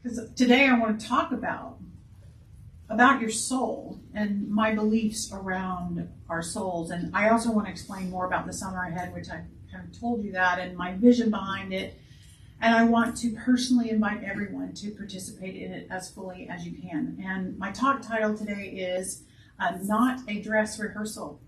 Because today I want to talk about your soul and my beliefs around our souls. And I also want to explain more about the summer ahead, which I kind of told you that, and my vision behind it. And I want to personally invite everyone to participate in it as fully as you can. And my talk title today is Not a Dress Rehearsal.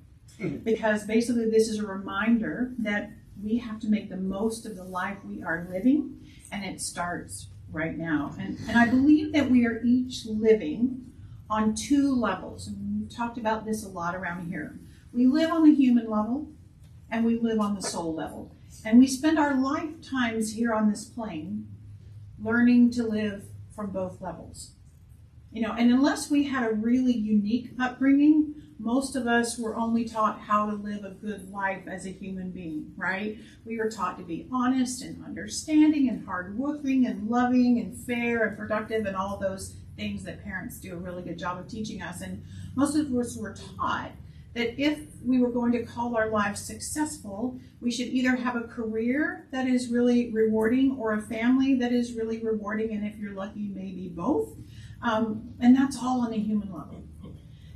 Because basically this is a reminder that we have to make the most of the life we are living, and it starts right now. And I believe that we are each living on two levels. And we've talked about this a lot around here. We live on the human level, and we live on the soul level. And we spend our lifetimes here on this plane learning to live from both levels. You know, and unless we had a really unique upbringing, most of us were only taught how to live a good life as a human being, right? We were taught to be honest and understanding and hardworking and loving and fair and productive and all those things that parents do a really good job of teaching us. And most of us were taught that if we were going to call our lives successful, we should either have a career that is really rewarding or a family that is really rewarding, and if you're lucky, maybe both. And that's all on a human level.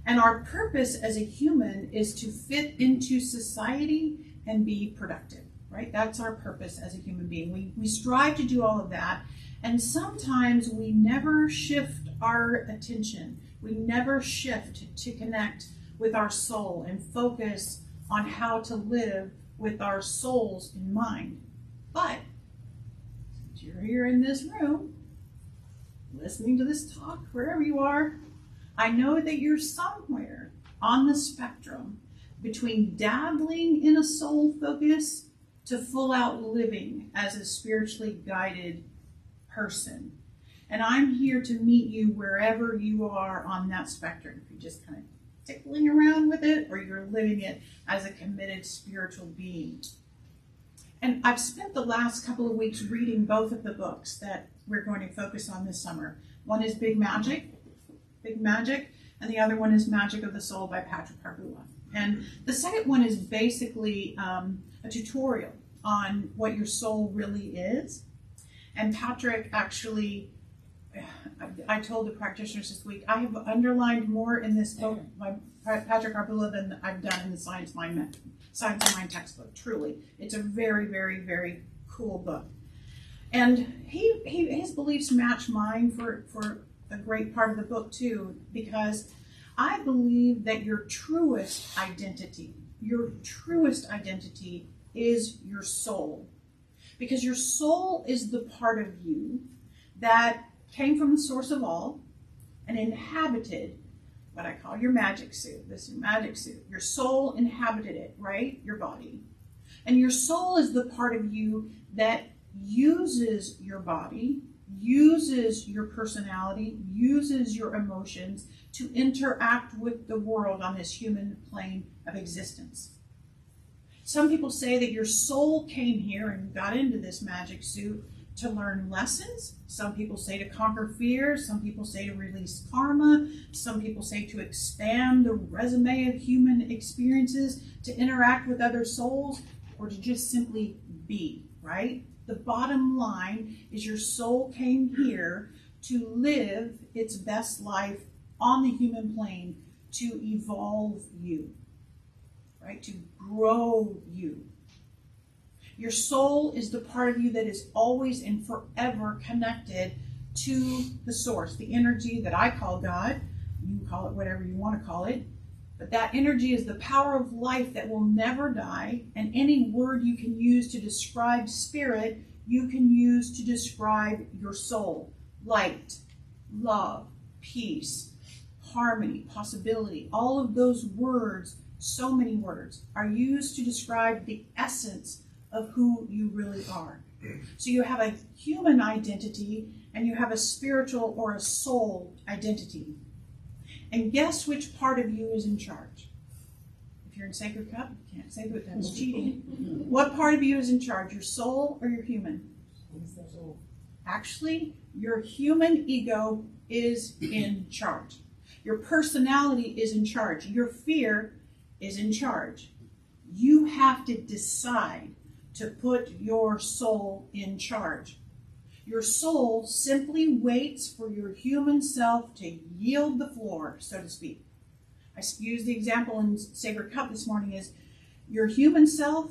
And our purpose as a human is to fit into society and be productive, right? That's our purpose as a human being. We strive to do all of that, and sometimes we never shift our attention. We never shift to connect with our soul and focus on how to live with our souls in mind. But since you're here in this room, listening to this talk, wherever you are, I know that you're somewhere on the spectrum between dabbling in a soul focus to full out living as a spiritually guided person. And I'm here to meet you wherever you are on that spectrum. If you're just kind of tickling around with it, or you're living it as a committed spiritual being. And I've spent the last couple of weeks reading both of the books that we're going to focus on this summer. One is Big Magic, and the other one is Magic of the Soul by Patrick Arbula. And the second one is basically a tutorial on what your soul really is. And Patrick actually, I told the practitioners this week, I have underlined more in this book by Patrick Arbula than I've done in the Science of Mind textbook. Truly, it's a very, very, very cool book. And his beliefs match mine for a great part of the book too, because I believe that your truest identity is your soul. Because your soul is the part of you that came from the source of all and inhabited what I call your magic suit. This is your magic suit. Your soul inhabited it, right? Your body. And your soul is the part of you that uses your body, uses your personality, uses your emotions to interact with the world on this human plane of existence. Some people say that your soul came here and got into this magic suit to learn lessons. Some people say to conquer fear. Some people say to release karma. Some people say to expand the resume of human experiences, to interact with other souls, or to just simply be, right? The bottom line is your soul came here to live its best life on the human plane, to evolve you, right? To grow you. Your soul is the part of you that is always and forever connected to the source, the energy that I call God. You can call it whatever you want to call it. But that energy is the power of life that will never die. And any word you can use to describe spirit, you can use to describe your soul. Light, love, peace, harmony, possibility. All of those words, so many words, are used to describe the essence of who you really are. So you have a human identity and you have a spiritual or a soul identity. And guess which part of you is in charge? If you're in Sacred Cup, you can't say that, that's cheating. What part of you is in charge, your soul or your human? Actually, your human ego is in charge. Your personality is in charge. Your fear is in charge. You have to decide to put your soul in charge. Your soul simply waits for your human self to yield the floor, so to speak. I used the example in Sacred Cup this morning is your human self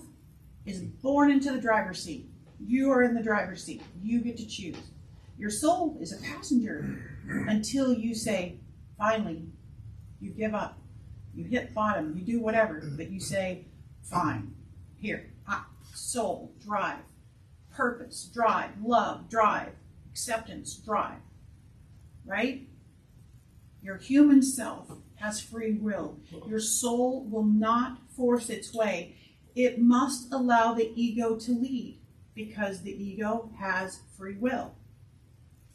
is born into the driver's seat. You are in the driver's seat. You get to choose. Your soul is a passenger until you say, finally, you give up. You hit bottom. You do whatever. But you say, fine. Here. Soul, drive. Purpose, drive. Love, drive. Acceptance, drive. Right? Your human self has free will. Your soul will not force its way. It must allow the ego to lead because the ego has free will.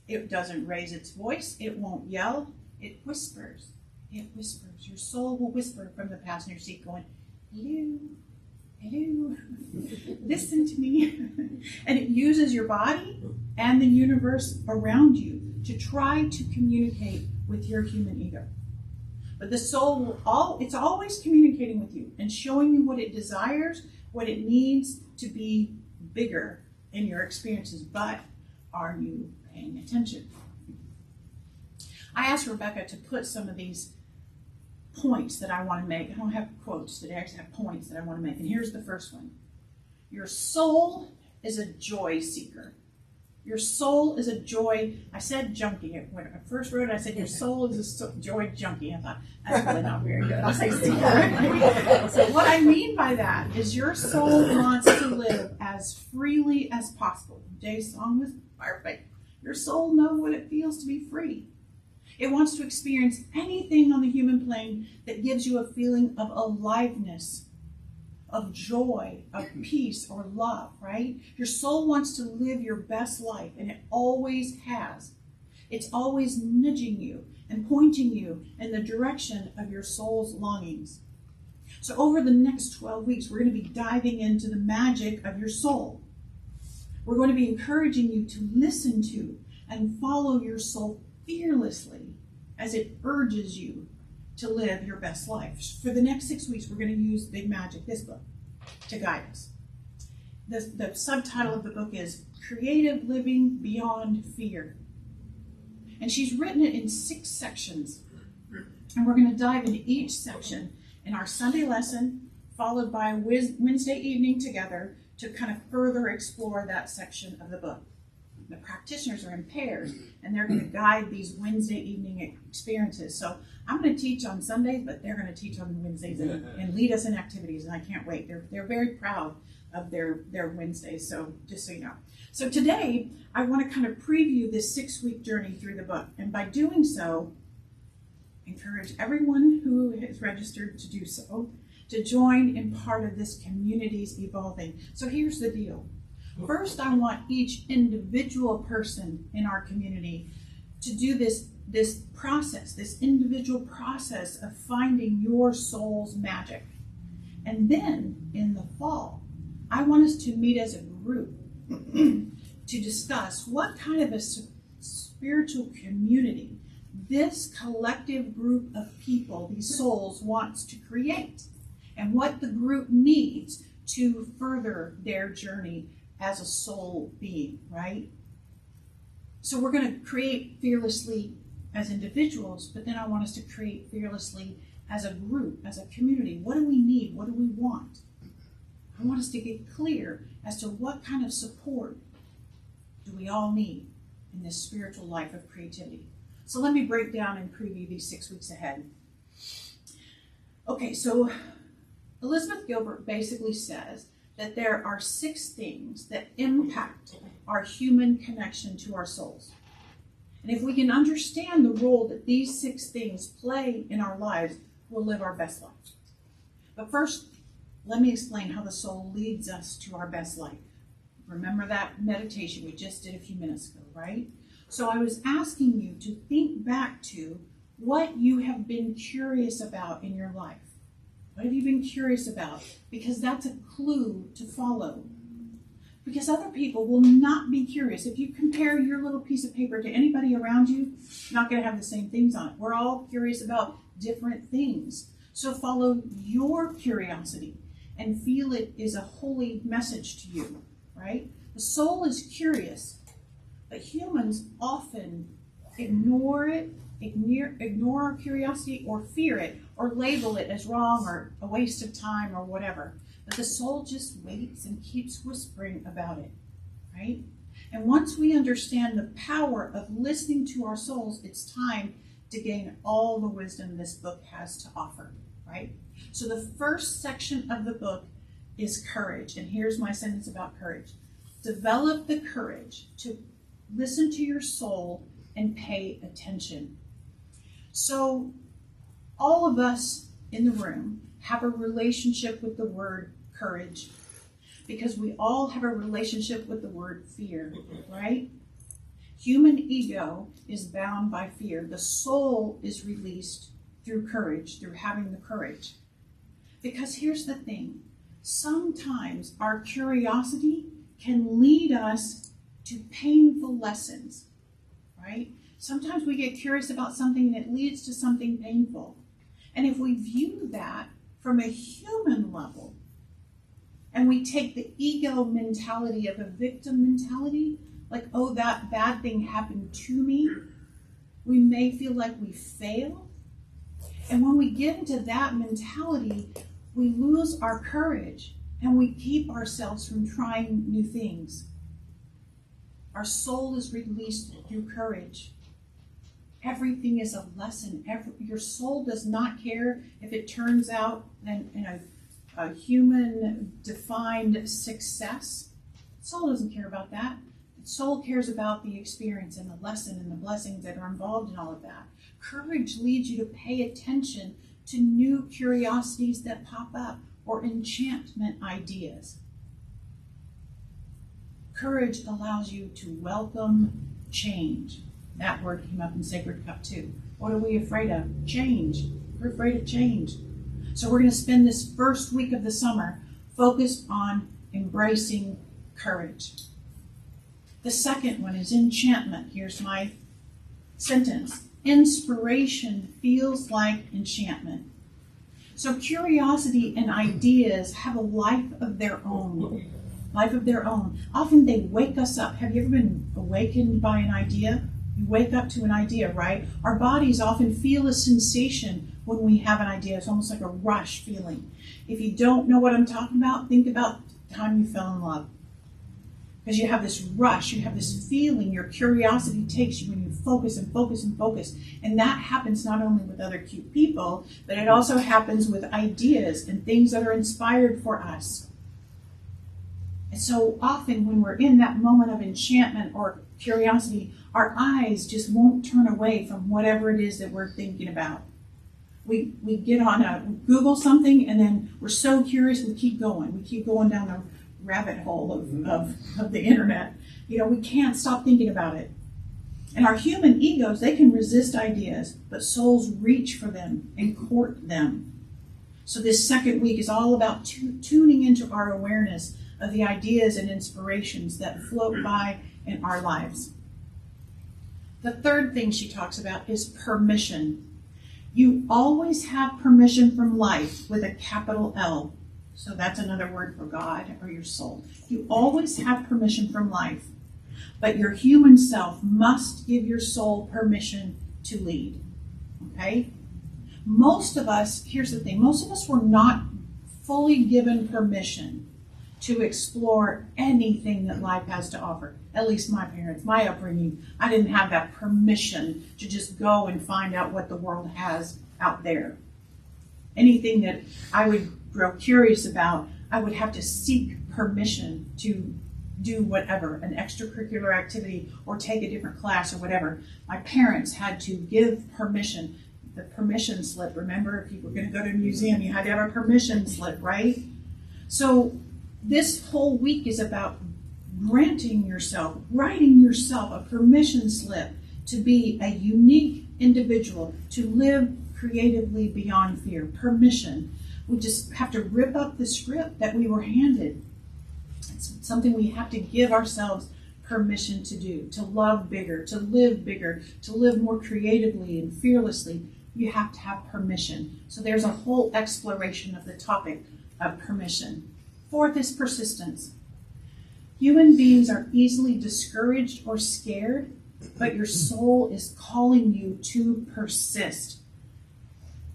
It doesn't raise its voice. It won't yell. It whispers. It whispers. Your soul will whisper from the passenger seat going, hello, hello, listen to me. And it uses your body and the universe around you to try to communicate with your human ego. But the soul it's always communicating with you and showing you what it desires, what it needs to be bigger in your experiences. But are you paying attention? I asked Rebecca to put some of these points that I want to make. I don't have quotes today, I just have points that I want to make. And here's the first one. Your soul is a joy seeker. Your soul is a joy. I said junkie. When I first wrote it, I said your soul is a joy junkie. I thought, that's really not very good. I'll say seeker. So what I mean by that is your soul wants to live as freely as possible. Jay's song was perfect. Your soul knows what it feels to be free. It wants to experience anything on the human plane that gives you a feeling of aliveness, of joy, of peace, or love, right? Your soul wants to live your best life, and it always has. It's always nudging you and pointing you in the direction of your soul's longings. So over the next 12 weeks, we're going to be diving into the magic of your soul. We're going to be encouraging you to listen to and follow your soul fearlessly as it urges you to live your best life. For the next 6 weeks, we're going to use Big Magic, this book, to guide us. The subtitle of the book is Creative Living Beyond Fear. And she's written it in 6 sections. And we're going to dive into each section in our Sunday lesson, followed by a Wednesday evening together to kind of further explore that section of the book. The practitioners are in pairs, and they're going to guide these Wednesday evening experiences. So I'm going to teach on Sundays, but they're going to teach on Wednesdays and lead us in activities, and I can't wait. They're very proud of their Wednesdays, so just so you know. So today, I want to kind of preview this 6-week journey through the book, and by doing so, encourage everyone who is registered to do so to join in part of this community's evolving. So here's the deal. First, I want each individual person in our community to do this process, this individual process of finding your soul's magic. And then, in the fall, I want us to meet as a group to discuss what kind of a spiritual community this collective group of people, these souls, wants to create, and what the group needs to further their journey as a soul being, right? So we're going to create fearlessly as individuals, but then I want us to create fearlessly as a group, as a community. What do we need? What do we want? I want us to get clear as to what kind of support do we all need in this spiritual life of creativity. So let me break down and preview these 6 weeks ahead. Okay, so Elizabeth Gilbert basically says that there are 6 things that impact our human connection to our souls. And if we can understand the role that these 6 things play in our lives, we'll live our best lives. But first, let me explain how the soul leads us to our best life. Remember that meditation we just did a few minutes ago, right? So I was asking you to think back to what you have been curious about in your life. What have you been curious about? Because that's a clue to follow. Because other people will not be curious. If you compare your little piece of paper to anybody around you, you're not going to have the same things on it. We're all curious about different things. So follow your curiosity and feel it is a holy message to you, right? The soul is curious, But humans often ignore it, ignore our curiosity, or fear it, or label it as wrong or a waste of time or whatever. But the soul just waits and keeps whispering about it, right? And once we understand the power of listening to our souls, it's time to gain all the wisdom this book has to offer, right? So the first section of the book is courage. And here's my sentence about courage. Develop the courage to listen to your soul and pay attention. So all of us in the room have a relationship with the word courage, because we all have a relationship with the word fear, right? Human ego is bound by fear. The soul is released through courage, through having the courage. Because here's the thing. Sometimes our curiosity can lead us to painful lessons, right? Sometimes we get curious about something and it leads to something painful. And if we view that from a human level, and we take the ego mentality of a victim mentality, like, oh, that bad thing happened to me, we may feel like we failed. And when we get into that mentality, we lose our courage and we keep ourselves from trying new things. Our soul is released through courage. Everything is a lesson. Your soul does not care if it turns out in a human-defined success. The soul doesn't care about that. The soul cares about the experience and the lesson and the blessings that are involved in all of that. Courage leads you to pay attention to new curiosities that pop up or enchantment ideas. Courage allows you to welcome change. That word came up in Sacred Cup too. What are we afraid of? Change. We're afraid of change. So we're going to spend this first week of the summer focused on embracing courage. The second one is enchantment. Here's my sentence. Inspiration feels like enchantment. So curiosity and ideas have a life of their own. Often they wake us up. Have you ever been awakened by an idea? You wake up to an idea, right? Our bodies often feel a sensation when we have an idea. It's almost like a rush feeling. If you don't know what I'm talking about, think about the time you fell in love. Because you have this rush, you have this feeling, your curiosity takes you and you focus and focus and focus. And that happens not only with other cute people, but it also happens with ideas and things that are inspired for us. And so often when we're in that moment of enchantment or curiosity, our eyes just won't turn away from whatever it is that we're thinking about. We get on Google something and then we're so curious we keep going. We keep going down the rabbit hole of the internet. We can't stop thinking about it. And our human egos, they can resist ideas, but souls reach for them and court them. So this second week is all about tuning into our awareness of the ideas and inspirations that float by in our lives. The third thing she talks about is permission. You always have permission from life with a capital L. So that's another word for God or your soul. You always have permission from life, but your human self must give your soul permission to lead. Okay? Most of us, here's the thing, most of us were not fully given permission to explore anything that life has to offer. At least my parents, my upbringing, I didn't have that permission to just go and find out what the world has out there. Anything that I would grow curious about, I would have to seek permission to do whatever, an extracurricular activity or take a different class or whatever. My parents had to give permission, the permission slip. Remember, if you were going to go to a museum, you had to have a permission slip, right? So this whole week is about granting yourself, writing yourself a permission slip to be a unique individual, to live creatively beyond fear. Permission. We just have to rip up the script that we were handed. It's something we have to give ourselves permission to do, to love bigger, to live more creatively and fearlessly. You have to have permission. So there's a whole exploration of the topic of permission. Fourth is persistence. Human beings are easily discouraged or scared, but your soul is calling you to persist.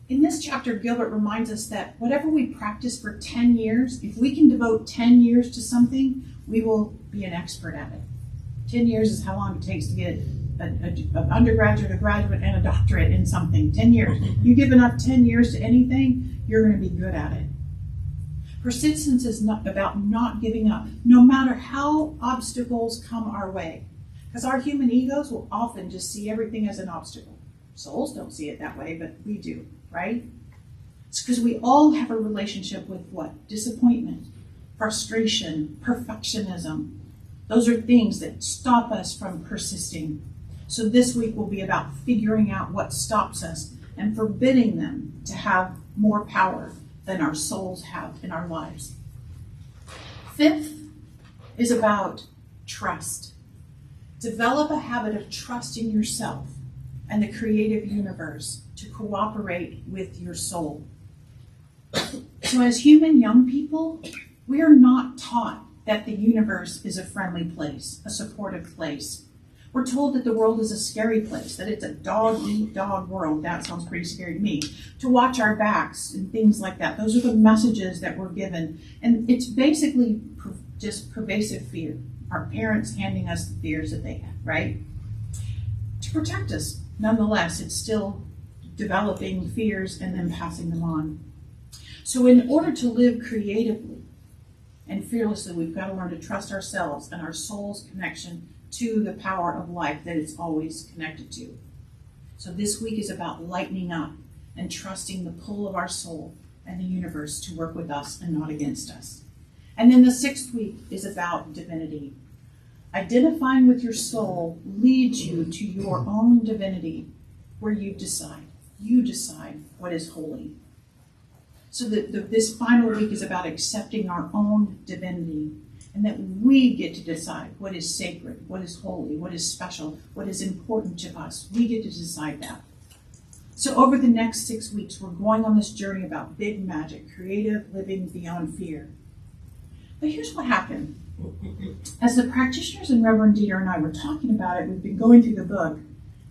In this chapter, Gilbert reminds us that whatever we practice for 10 years, if we can devote 10 years to something, we will be an expert at it. 10 years is how long it takes to get an undergraduate, a graduate, and a doctorate in something. 10 years. You give enough 10 years to anything, you're going to be good at it. Persistence is not about not giving up, no matter how obstacles come our way. Because our human egos will often just see everything as an obstacle. Souls don't see it that way, but we do, right? It's because we all have a relationship with what? Disappointment, frustration, perfectionism. Those are things that stop us from persisting. So this week will be about figuring out what stops us and forbidding them to have more power than our souls have in our lives. Fifth is about trust. Develop a habit of trusting yourself and the creative universe to cooperate with your soul. So as human young people, we are not taught that the universe is a friendly place, a supportive place. We're told that the world is a scary place, that it's a dog-eat-dog world. That sounds pretty scary to me. To watch our backs and things like that. Those are the messages that we're given. And it's basically just pervasive fear. Our parents handing us the fears that they have, right? To protect us. Nonetheless, it's still developing fears and then passing them on. So in order to live creatively and fearlessly, we've got to learn to trust ourselves and our soul's connection to the power of life that it's always connected to. So this week is about lightening up and trusting the pull of our soul and the universe to work with us and not against us. And then the sixth week is about divinity. Identifying with your soul leads you to your own divinity, where you decide what is holy. So this final week is about accepting our own divinity, and that we get to decide what is sacred, what is holy, what is special, what is important to us. We get to decide that. So over the next 6 weeks, we're going on this journey about big magic, creative living beyond fear. But here's what happened. As the practitioners and Reverend Dieter and I were talking about it, we've been going through the book,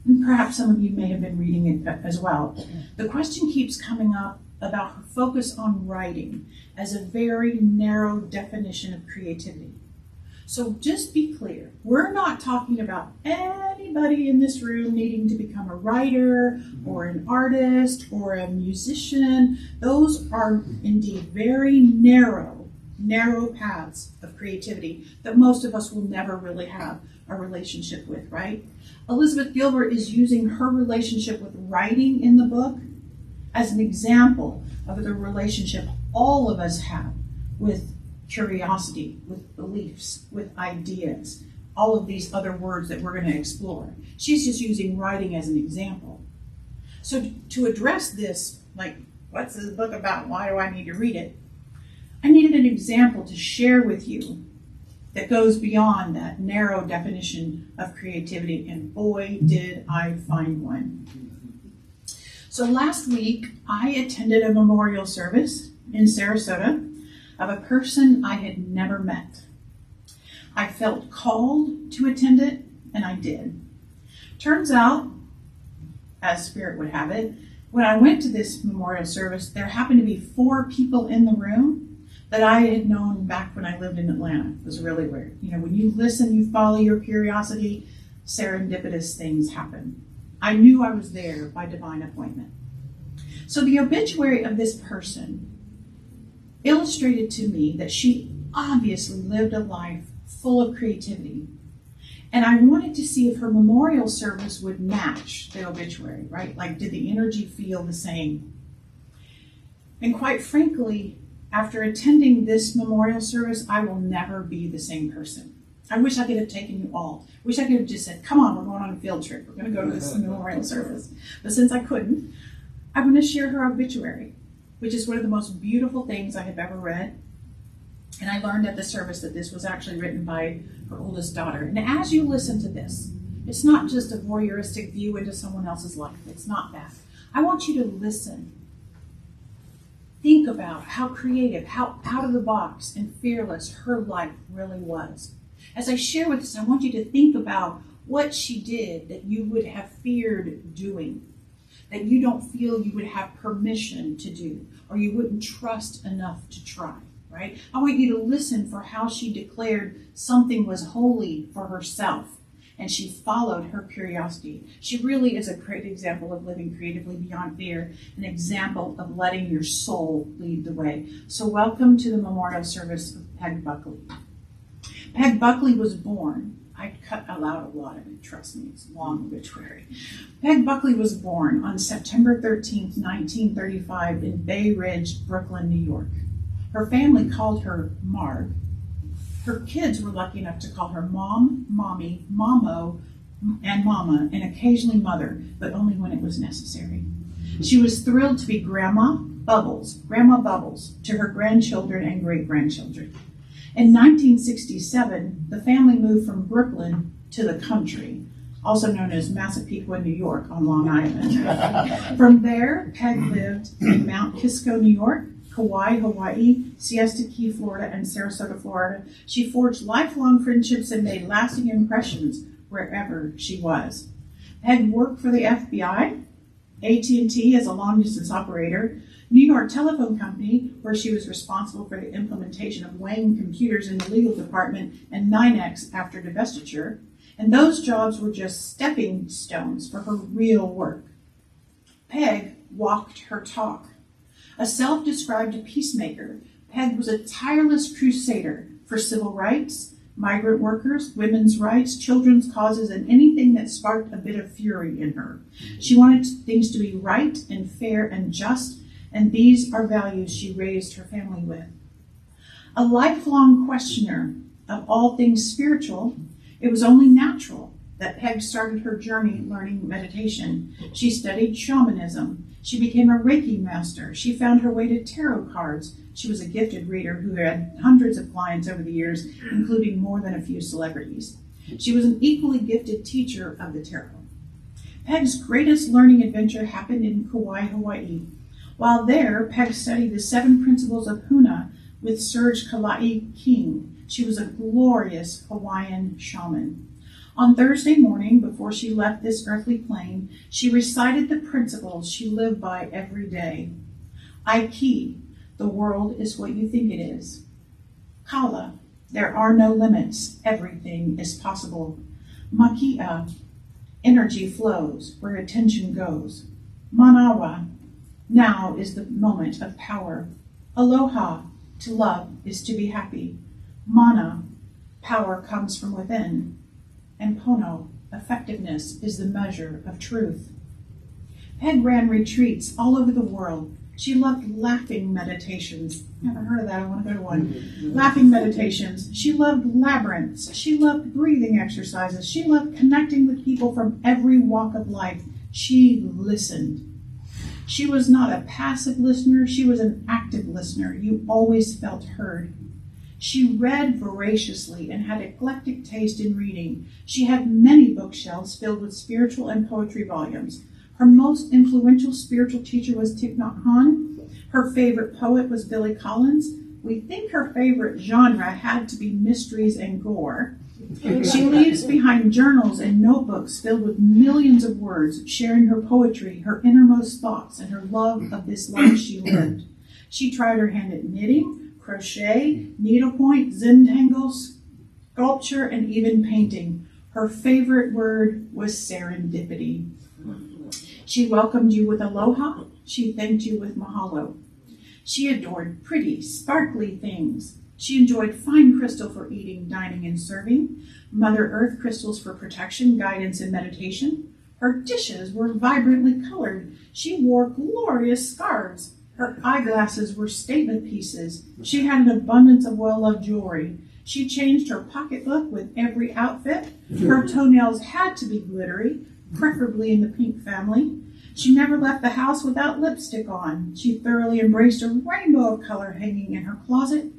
and perhaps some of you may have been reading it as well. The question keeps coming up about her focus on writing as a very narrow definition of creativity. So just be clear, we're not talking about anybody in this room needing to become a writer or an artist or a musician. Those are indeed very narrow paths of creativity that most of us will never really have a relationship with, right? Elizabeth Gilbert is using her relationship with writing in the book as an example of the relationship all of us have with curiosity, with beliefs, with ideas, all of these other words that we're going to explore. She's just using writing as an example. So to address this, like, what's this book about? Why do I need to read it? I needed an example to share with you that goes beyond that narrow definition of creativity, and boy, did I find one. So last week, I attended a memorial service in Sarasota of a person I had never met. I felt called to attend it, and I did. Turns out, as Spirit would have it, when I went to this memorial service, there happened to be 4 people in the room that I had known back when I lived in Atlanta. It was really weird. You know, when you listen, you follow your curiosity, serendipitous things happen. I knew I was there by divine appointment. So the obituary of this person illustrated to me that she obviously lived a life full of creativity. And I wanted to see if her memorial service would match the obituary, right? Like, did the energy feel the same? And quite frankly, after attending this memorial service, I will never be the same person. I wish I could have taken you all. I wish I could have just said, come on, we're going on a field trip. We're going to go to this memorial service. But since I couldn't, I'm going to share her obituary, which is one of the most beautiful things I have ever read. And I learned at the service that this was actually written by her oldest daughter. And as you listen to this, it's not just a voyeuristic view into someone else's life. It's not that. I want you to listen. Think about how creative, how out of the box and fearless her life really was. As I share with this, I want you to think about what she did that you would have feared doing, that you don't feel you would have permission to do, or you wouldn't trust enough to try, right? I want you to listen for how she declared something was holy for herself, and she followed her curiosity. She really is a great example of living creatively beyond fear, an example of letting your soul lead the way. So welcome to the memorial service of Peg Buckley. Peg Buckley was born. I cut out a lot of it, trust me, it's a long obituary. Peg Buckley was born on September 13th, 1935 in Bay Ridge, Brooklyn, New York. Her family called her Marg. Her kids were lucky enough to call her Mom, Mommy, Momo, and Mama, and occasionally Mother, but only when it was necessary. She was thrilled to be Grandma Bubbles, to her grandchildren and great-grandchildren. In 1967, the family moved from Brooklyn to the country, also known as Massapequa, New York, on Long Island. From there, Peg lived in Mount Kisco, New York, Kauai, Hawaii, Siesta Key, Florida, and Sarasota, Florida. She forged lifelong friendships and made lasting impressions wherever she was. Peg worked for the FBI, AT&T as a long-distance operator, New York Telephone Company, where she was responsible for the implementation of Wayne computers in the legal department, and NYNEX after divestiture. And those jobs were just stepping stones for her real work. Peg walked her talk. A self-described peacemaker, Peg was a tireless crusader for civil rights, migrant workers, women's rights, children's causes, and anything that sparked a bit of fury in her. She wanted things to be right and fair and just, and these are values she raised her family with. A lifelong questioner of all things spiritual, it was only natural that Peg started her journey learning meditation. She studied shamanism. She became a Reiki master. She found her way to tarot cards. She was a gifted reader who had hundreds of clients over the years, including more than a few celebrities. She was an equally gifted teacher of the tarot. Peg's greatest learning adventure happened in Kauai, Hawaii. While there, Peg studied the 7 principles of Huna with Serge Kalai King. She was a glorious Hawaiian shaman. On Thursday morning, before she left this earthly plane, she recited the principles she lived by every day. Aiki, the world is what you think it is. Kala, there are no limits, everything is possible. Makia, energy flows where attention goes. Manawa, now is the moment of power. Aloha, to love is to be happy. Mana, power comes from within. And Pono, effectiveness is the measure of truth. Peg ran retreats all over the world. She loved laughing meditations. Never heard of that, I want to go to one. Laughing meditations. She loved labyrinths. She loved breathing exercises. She loved connecting with people from every walk of life. She listened. She was not a passive listener, she was an active listener. You always felt heard. She read voraciously and had eclectic taste in reading. She had many bookshelves filled with spiritual and poetry volumes. Her most influential spiritual teacher was Thich Nhat Hanh. Her favorite poet was Billy Collins. We think her favorite genre had to be mysteries and gore. She leaves behind journals and notebooks filled with millions of words, sharing her poetry, her innermost thoughts, and her love of this life she lived. She tried her hand at knitting, crochet, needlepoint, zentangle, sculpture, and even painting. Her favorite word was serendipity. She welcomed you with aloha. She thanked you with mahalo. She adored pretty, sparkly things. She enjoyed fine crystal for eating, dining, and serving, Mother Earth crystals for protection, guidance, and meditation. Her dishes were vibrantly colored. She wore glorious scarves. Her eyeglasses were statement pieces. She had an abundance of well-loved jewelry. She changed her pocketbook with every outfit. Her toenails had to be glittery, preferably in the pink family. She never left the house without lipstick on. She thoroughly embraced a rainbow of color hanging in her closet.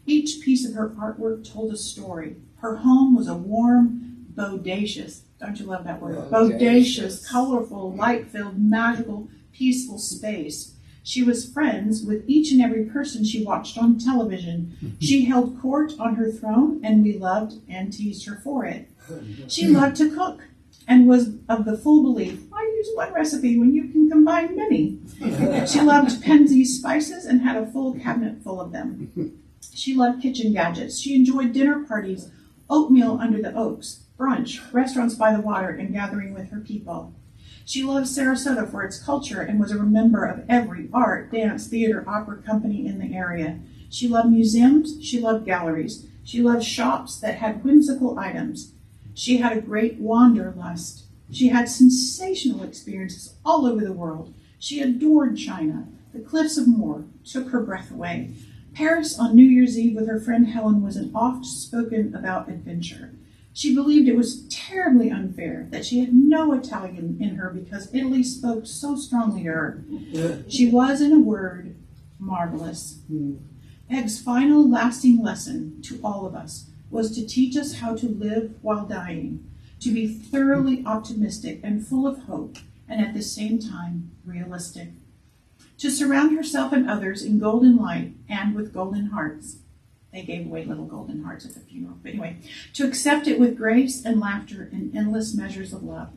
Each piece of her artwork told a story. Her home was a warm, bodacious, don't you love that word? Bodacious, colorful, light-filled, magical, peaceful space. She was friends with each and every person she watched on television. She held court on her throne, and we loved and teased her for it. She loved to cook and was of the full belief, why use one recipe when you can combine many? She loved Penzeys spices and had a full cabinet full of them. She loved kitchen gadgets. She enjoyed dinner parties, oatmeal under the oaks, brunch, restaurants by the water, and gathering with her people. She loved Sarasota for its culture and was a member of every art, dance, theater, opera company in the area. She loved museums. She loved galleries. She loved shops that had whimsical items. She had a great wanderlust. She had sensational experiences all over the world. She adored China. The cliffs of Moher took her breath away. Paris on New Year's Eve with her friend Helen was an oft-spoken about adventure. She believed it was terribly unfair that she had no Italian in her because Italy spoke so strongly to her. She was, in a word, marvelous. Peg's final lasting lesson to all of us was to teach us how to live while dying, to be thoroughly optimistic and full of hope, and at the same time realistic. To surround herself and others in golden light and with golden hearts. They gave away little golden hearts at the funeral. But anyway, to accept it with grace and laughter and endless measures of love.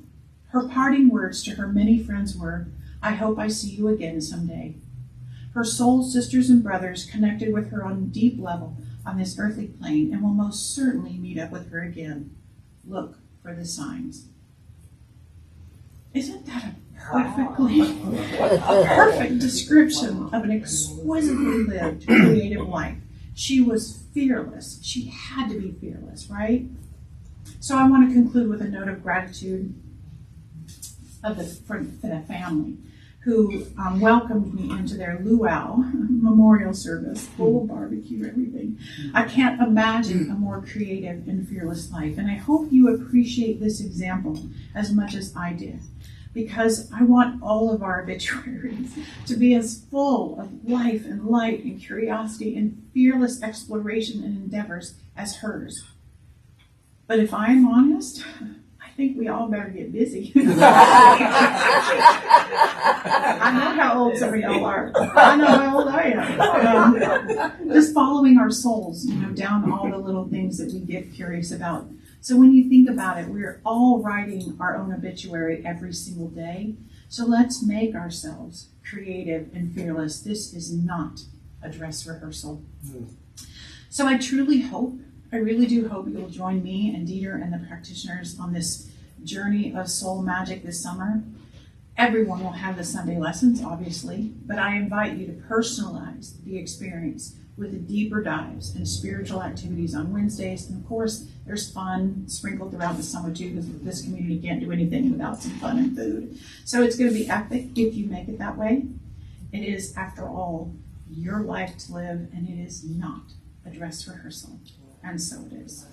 Her parting words to her many friends were, I hope I see you again someday. Her soul sisters and brothers connected with her on a deep level on this earthly plane and will most certainly meet up with her again. Look for the signs. Isn't that a perfect description of an exquisitely lived creative life? She was fearless. She had to be fearless, right? So I want to conclude with a note of gratitude for the family who welcomed me into their luau memorial service, full of barbecue, everything. I can't imagine a more creative and fearless life. And I hope you appreciate this example as much as I did, because I want all of our obituaries to be as full of life and light and curiosity and fearless exploration and endeavors as hers. But if I'm honest, I think we all better get busy. I know how old some of y'all are. I know how old I am. Just following our souls, down all the little things that we get curious about. So when you think about it, we're all writing our own obituary every single day. So let's make ourselves creative and fearless. This is not a dress rehearsal. So I really do hope you'll join me and Dieter and the practitioners on this journey of soul magic this summer. Everyone will have the Sunday lessons, obviously, but I invite you to personalize the experience with the deeper dives and spiritual activities on Wednesdays. And of course, there's fun sprinkled throughout the summer too, because this community can't do anything without some fun and food. So it's going to be epic if you make it that way. It is, after all, your life to live, and it is not a dress rehearsal. And so it is.